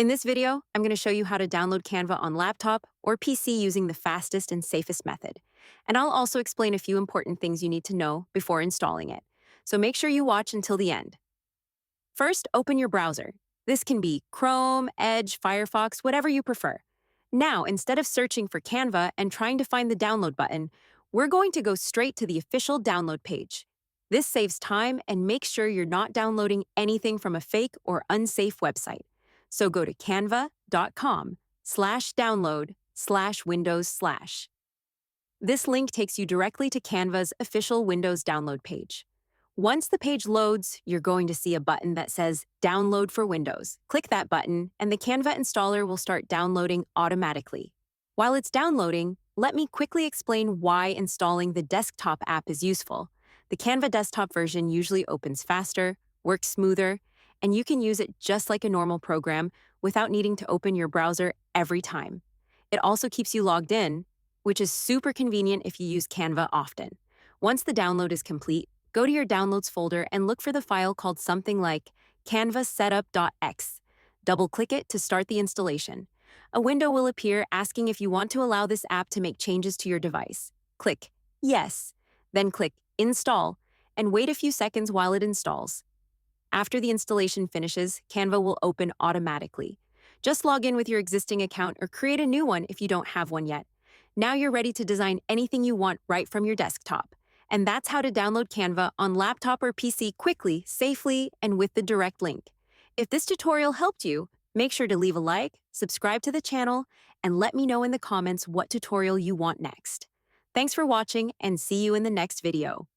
In this video, I'm going to show you how to download Canva on laptop or PC using the fastest and safest method. And I'll also explain a few important things you need to know before installing it. So make sure you watch until the end. First, open your browser. This can be Chrome, Edge, Firefox, whatever you prefer. Now, instead of searching for Canva and trying to find the download button, we're going to go straight to the official download page. This saves time and makes sure you're not downloading anything from a fake or unsafe website. So go to canva.com/download/windows/. This link takes you directly to Canva's official Windows download page. Once the page loads, you're going to see a button that says Download for Windows. Click that button, and the Canva installer will start downloading automatically. While it's downloading, let me quickly explain why installing the desktop app is useful. The Canva desktop version usually opens faster, works smoother, and you can use it just like a normal program without needing to open your browser every time. It also keeps you logged in, which is super convenient if you use Canva often. Once the download is complete, go to your Downloads folder and look for the file called something like canvasetup.x. Double-click it to start the installation. A window will appear asking if you want to allow this app to make changes to your device. Click Yes, then click Install, and wait a few seconds while it installs. After the installation finishes, Canva will open automatically. Just log in with your existing account or create a new one if you don't have one yet. Now you're ready to design anything you want right from your desktop. And that's how to download Canva on laptop or PC quickly, safely, and with the direct link. If this tutorial helped you, make sure to leave a like, subscribe to the channel, and let me know in the comments what tutorial you want next. Thanks for watching, and see you in the next video.